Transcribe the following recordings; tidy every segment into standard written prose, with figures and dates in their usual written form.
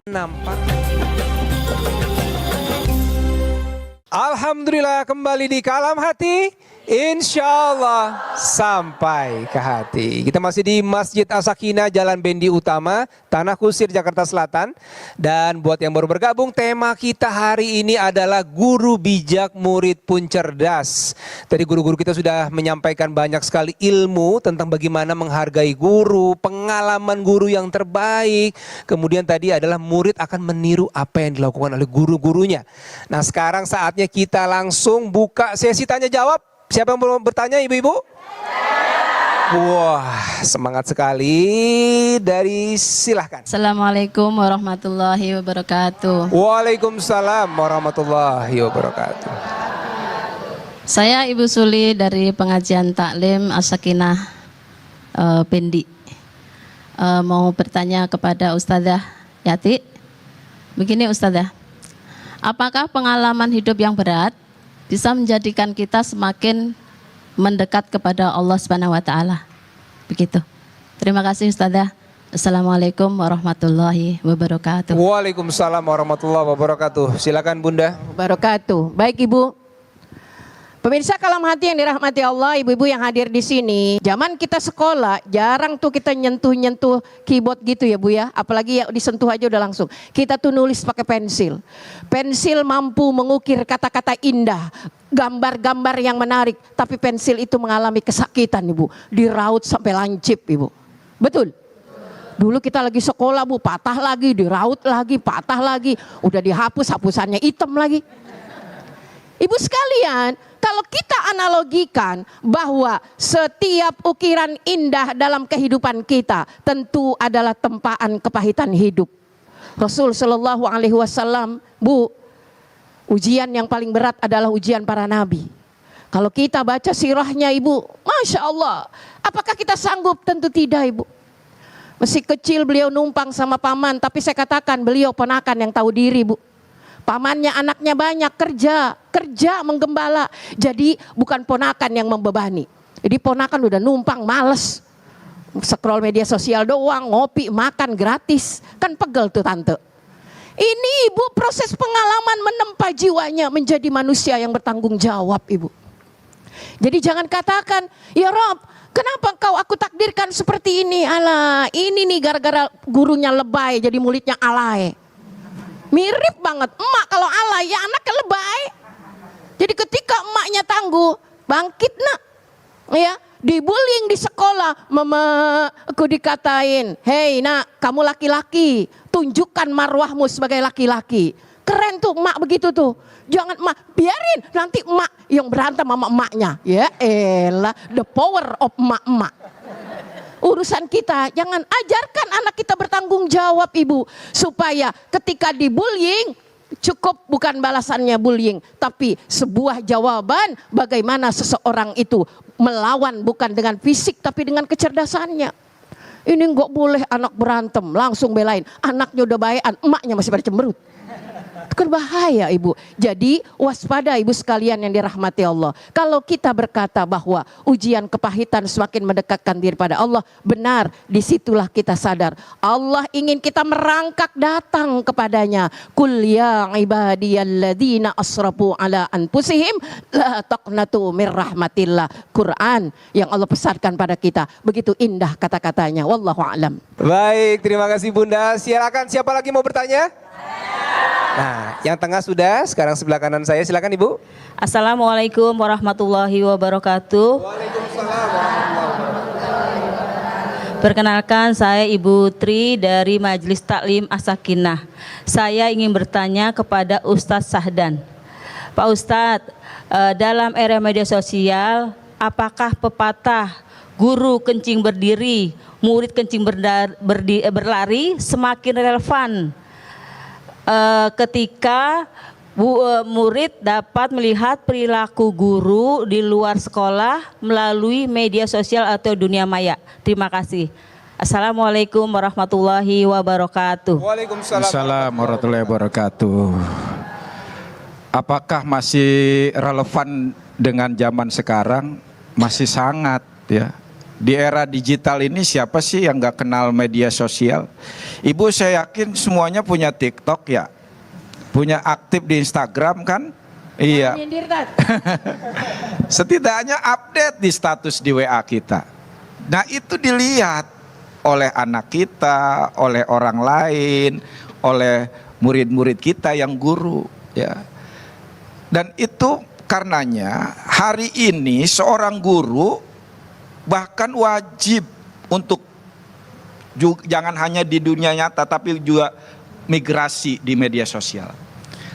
Nampak. Alhamdulillah kembali di Kalam Hati, insya Allah sampai ke hati. Kita masih di Masjid As-Sakinah, Jalan Bendi Utama, Tanah Kusir, Jakarta Selatan. Dan buat yang baru bergabung, tema kita hari ini adalah guru bijak, murid pun cerdas. Tadi guru-guru kita sudah menyampaikan banyak sekali ilmu tentang bagaimana menghargai guru, pengalaman guru yang terbaik. Kemudian tadi adalah murid akan meniru apa yang dilakukan oleh guru-gurunya. Nah, sekarang saatnya kita langsung buka sesi tanya jawab. Siapa yang mau bertanya, ibu-ibu? Wah, semangat sekali. Silahkan. Assalamualaikum warahmatullahi wabarakatuh. Waalaikumsalam warahmatullahi wabarakatuh. Saya Ibu Suli dari pengajian taklim As-Sakinah Bendi. Mau bertanya kepada Ustazah Yati. Begini Ustazah, apakah pengalaman hidup yang berat bisa menjadikan kita semakin mendekat kepada Allah Subhanahu wa taala? Begitu. Terima kasih Ustazah. Assalamualaikum warahmatullahi wabarakatuh. Waalaikumsalam warahmatullahi wabarakatuh. Silakan Bunda. Wabarakatuh. Baik Ibu. Pemirsa Kalam Hati yang dirahmati Allah, ibu-ibu yang hadir di sini. Zaman kita sekolah, jarang tuh kita nyentuh-nyentuh keyboard gitu ya Bu ya. Apalagi ya disentuh aja udah langsung. Kita tuh nulis pakai pensil. Pensil mampu mengukir kata-kata indah, gambar-gambar yang menarik. Tapi pensil itu mengalami kesakitan Ibu. Diraut sampai lancip Ibu. Betul? Dulu kita lagi sekolah Bu, patah lagi, diraut lagi, patah lagi. Udah dihapus, hapusannya hitam lagi. Ibu sekalian, kalau kita analogikan bahwa setiap ukiran indah dalam kehidupan kita tentu adalah tempaan kepahitan hidup. Rasul Shallallahu Alaihi Wasallam, Bu, ujian yang paling berat adalah ujian para nabi. Kalau kita baca sirahnya Ibu, Masya Allah, apakah kita sanggup? Tentu tidak Ibu. Masih kecil beliau numpang sama paman, tapi saya katakan beliau ponakan yang tahu diri Bu. Pamannya anaknya banyak, kerja menggembala. Jadi bukan ponakan yang membebani. Jadi ponakan udah numpang, males. Scroll media sosial doang, ngopi, makan gratis. Kan pegel tuh tante. Ini Ibu proses pengalaman menempa jiwanya menjadi manusia yang bertanggung jawab Ibu. Jadi jangan katakan, ya Rob, kenapa kau aku takdirkan seperti ini? Alah, ini nih gara-gara gurunya lebay jadi mulutnya alay. Mirip banget emak kalau alay ya anaknya lebay. Jadi ketika emaknya tangguh, bangkit nak, ya dibullying di sekolah, mama aku dikatain, hei nak kamu laki-laki, tunjukkan marwahmu sebagai laki-laki. Keren tuh emak begitu tuh. Jangan emak, biarin nanti emak yang berantem sama emaknya. Ya elah, the power of emak-emak. Urusan kita, jangan ajarkan anak kita bertanggung jawab Ibu. Supaya ketika dibullying, cukup bukan balasannya bullying. Tapi sebuah jawaban bagaimana seseorang itu melawan bukan dengan fisik tapi dengan kecerdasannya. Ini nggak boleh anak berantem, langsung belain. Anaknya udah bayan, emaknya masih pada cemberut. Itu kan bahaya Ibu. Jadi waspada Ibu sekalian yang dirahmati Allah. Kalau kita berkata bahwa ujian kepahitan semakin mendekatkan diri pada Allah, benar, disitulah kita sadar Allah ingin kita merangkak datang kepadanya. Qul ya ibadiyalladzina asrafu ala anfusihim la taqnatu mir rahmatillah. Quran yang Allah pesankan pada kita. Begitu indah kata-katanya. Wallahu a'lam. Baik, terima kasih Bunda. Silakan, siapa lagi mau bertanya? Nah, yang tengah sudah, sekarang sebelah kanan saya, silakan Ibu. Assalamualaikum warahmatullahi wabarakatuh. Waalaikumsalam warahmatullahi wabarakatuh. Perkenalkan saya Ibu Tri dari Majelis Taklim As-Sakinah. Saya ingin bertanya kepada Ustadz Sahdan. Pak Ustadz, dalam era media sosial, apakah pepatah guru kencing berdiri, murid kencing berlari semakin relevan ketika murid dapat melihat perilaku guru di luar sekolah melalui media sosial atau dunia maya? Terima kasih. Assalamualaikum warahmatullahi wabarakatuh. Waalaikumsalam warahmatullahi wabarakatuh. Apakah masih relevan dengan zaman sekarang? Masih sangat ya. Di era digital ini siapa sih yang gak kenal media sosial? Ibu saya yakin semuanya punya TikTok ya, punya aktif di Instagram kan? Iya. Nyindir, Tat. Setidaknya update di status di WA kita. Nah itu dilihat oleh anak kita, oleh orang lain, oleh murid-murid kita yang guru ya. Dan itu karenanya hari ini seorang guru bahkan wajib untuk jangan hanya di dunia nyata tapi juga migrasi di media sosial.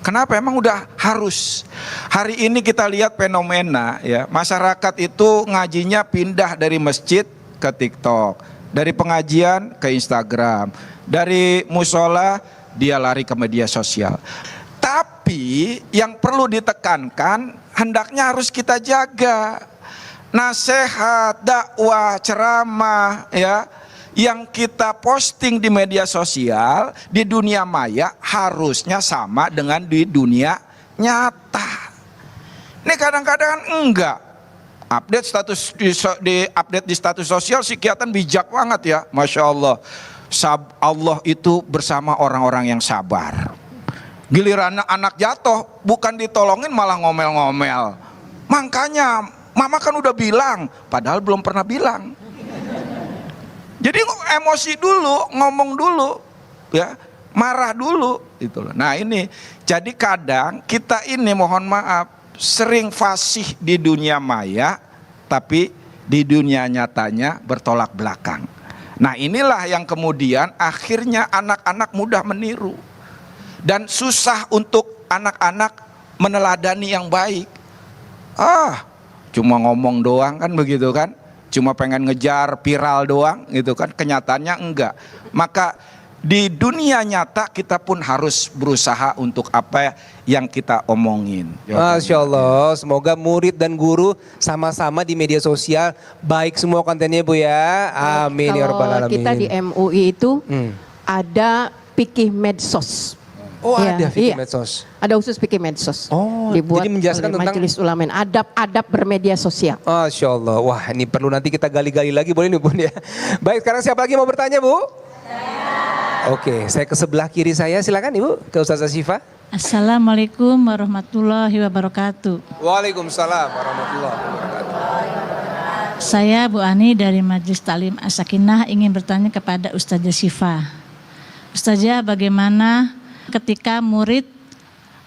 Kenapa? Emang udah harus. Hari ini kita lihat fenomena ya, masyarakat itu ngajinya pindah dari masjid ke TikTok, dari pengajian ke Instagram, dari musola dia lari ke media sosial. Tapi yang perlu ditekankan hendaknya harus kita jaga. Nasihat, dakwah, ceramah ya yang kita posting di media sosial di dunia maya harusnya sama dengan di dunia nyata. Ini kadang-kadang enggak. Update status update di status sosial si kelihatan bijak banget ya, Masya Allah. Allah itu bersama orang-orang yang sabar. Giliran anak jatuh bukan ditolongin malah ngomel-ngomel. Makanya Mama kan udah bilang, padahal belum pernah bilang. Jadi emosi dulu, ngomong dulu, ya, marah dulu, gitu loh. Nah ini, jadi kadang kita ini mohon maaf sering fasih di dunia maya, tapi di dunia nyatanya bertolak belakang. Nah inilah yang kemudian akhirnya anak-anak mudah meniru dan susah untuk anak-anak meneladani yang baik. Cuma ngomong doang kan begitu kan, cuma pengen ngejar viral doang gitu kan, kenyataannya enggak. Maka di dunia nyata kita pun harus berusaha untuk apa yang kita omongin. Masya Allah, semoga murid dan guru sama-sama di media sosial baik semua kontennya Bu ya. Amin ya rabbal Kalau alamin. kita di MUI itu ada fikih medsos. Oh Ya, ada iya. fikih medsos. Ada khusus fikih medsos. Oh, dibuat jadi menjelaskan oleh tentang Majelis Ulama adab-adab bermedia sosial. Masya Allah, wah ini perlu nanti kita gali-gali lagi boleh nih Bun ya. Baik, sekarang siapa lagi mau bertanya Bu? Oke, saya ke sebelah kiri saya, silakan Ibu, ke Ustazah Syifa. Assalamualaikum warahmatullahi wabarakatuh. Waalaikumsalam warahmatullahi wabarakatuh. Saya Bu Ani dari Majelis Taklim As-Sakinah ingin bertanya kepada Ustazah Syifa. Ustazah, bagaimana ketika murid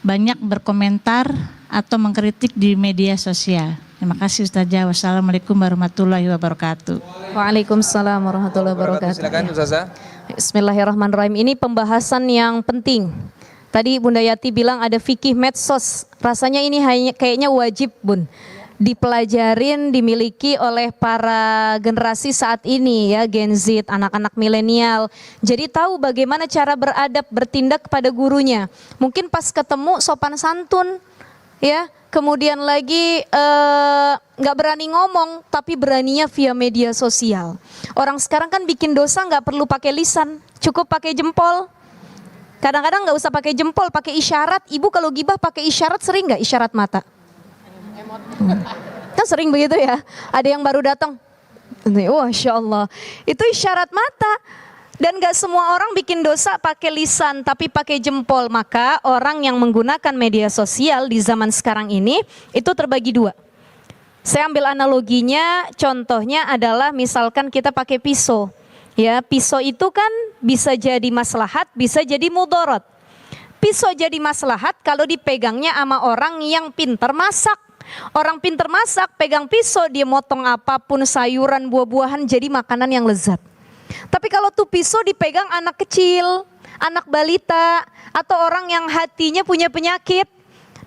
banyak berkomentar atau mengkritik di media sosial? Terima kasih Ustazah. Wassalamualaikum warahmatullahi wabarakatuh. Waalaikumsalam warahmatullahi wabarakatuh. Silakan Ustazah. Bismillahirrahmanirrahim. Ini pembahasan yang penting. Tadi Bunda Yati bilang ada fikih medsos. Rasanya ini kayaknya wajib Bun dipelajarin, dimiliki oleh para generasi saat ini ya, Gen Z, anak-anak milenial. Jadi tahu bagaimana cara beradab, bertindak kepada gurunya. Mungkin pas ketemu sopan santun ya. Kemudian lagi nggak berani ngomong, tapi beraninya via media sosial. Orang sekarang kan bikin dosa nggak perlu pakai lisan, cukup pakai jempol. Kadang-kadang nggak usah pakai jempol, pakai isyarat. Ibu kalau gibah pakai isyarat sering nggak isyarat mata? Kan sering begitu ya. Ada yang baru datang, wah, Masya Allah, itu isyarat mata. Dan gak semua orang bikin dosa pakai lisan, tapi pakai jempol. Maka orang yang menggunakan media sosial di zaman sekarang ini, itu terbagi dua. Saya ambil analoginya, contohnya adalah misalkan kita pakai pisau. Ya, pisau itu kan bisa jadi maslahat, bisa jadi mudarat. Pisau jadi maslahat kalau dipegangnya sama orang yang pintar masak. Orang pintar masak, pegang pisau, dia motong apapun, sayuran, buah-buahan, jadi makanan yang lezat. Tapi kalau tuh pisau dipegang anak kecil, anak balita, atau orang yang hatinya punya penyakit,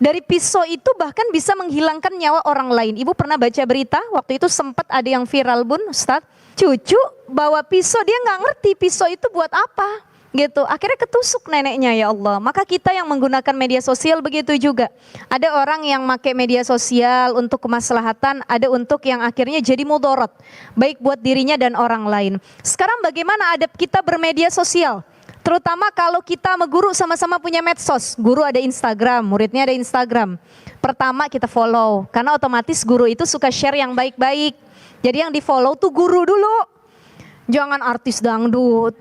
dari pisau itu bahkan bisa menghilangkan nyawa orang lain. Ibu pernah baca berita, waktu itu sempat ada yang viral Bun, Ustadz. Cucu bawa pisau, dia nggak ngerti pisau itu buat apa. Gitu, akhirnya ketusuk neneknya ya Allah. Maka kita yang menggunakan media sosial begitu juga. Ada orang yang pakai media sosial untuk kemaslahatan, ada untuk yang akhirnya jadi mudarat, baik buat dirinya dan orang lain. Sekarang bagaimana adab kita bermedia sosial? Terutama kalau kita sama guru sama-sama punya medsos. Guru ada Instagram, muridnya ada Instagram. Pertama kita follow, karena otomatis guru itu suka share yang baik-baik. Jadi yang di follow tuh guru dulu. Jangan artis dangdut,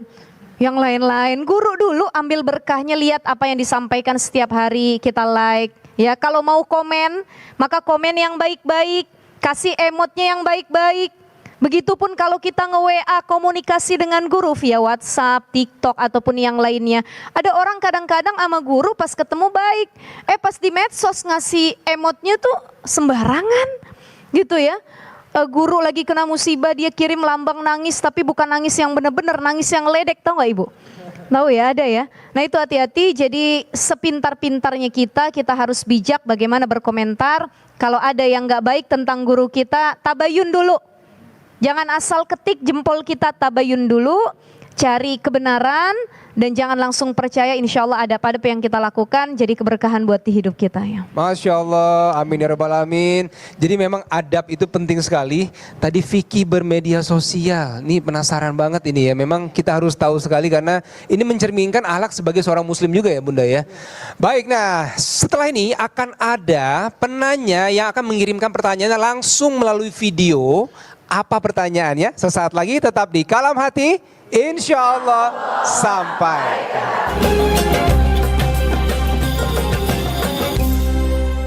yang lain-lain. Guru dulu, ambil berkahnya, lihat apa yang disampaikan setiap hari, kita like. Ya, kalau mau komen, maka komen yang baik-baik, kasih emotnya yang baik-baik. Begitupun kalau kita nge-WA komunikasi dengan guru via WhatsApp, TikTok ataupun yang lainnya. Ada orang kadang-kadang sama guru pas ketemu baik, pas di medsos ngasih emotnya tuh sembarangan gitu ya. Guru lagi kena musibah, dia kirim lambang nangis, tapi bukan nangis yang benar-benar, nangis yang ledek, tahu nggak Ibu? Tahu ya, ada ya. Nah itu hati-hati, jadi sepintar-pintarnya kita harus bijak bagaimana berkomentar. Kalau ada yang nggak baik tentang guru kita, tabayun dulu. Jangan asal ketik jempol kita, tabayun dulu, cari kebenaran, dan jangan langsung percaya. Insya Allah ada pada apa yang kita lakukan jadi keberkahan buat di hidup kita ya. Masya Allah, amin ya rabbal alamin. Jadi memang adab itu penting sekali. Tadi fikih bermedia sosial, ini penasaran banget ini ya. Memang kita harus tahu sekali karena ini mencerminkan akhlak sebagai seorang muslim juga ya Bunda ya. Baik, nah setelah ini akan ada penanya yang akan mengirimkan pertanyaannya langsung melalui video. Apa pertanyaannya? Sesaat lagi tetap di Kalam Hati, insya Allah sampai.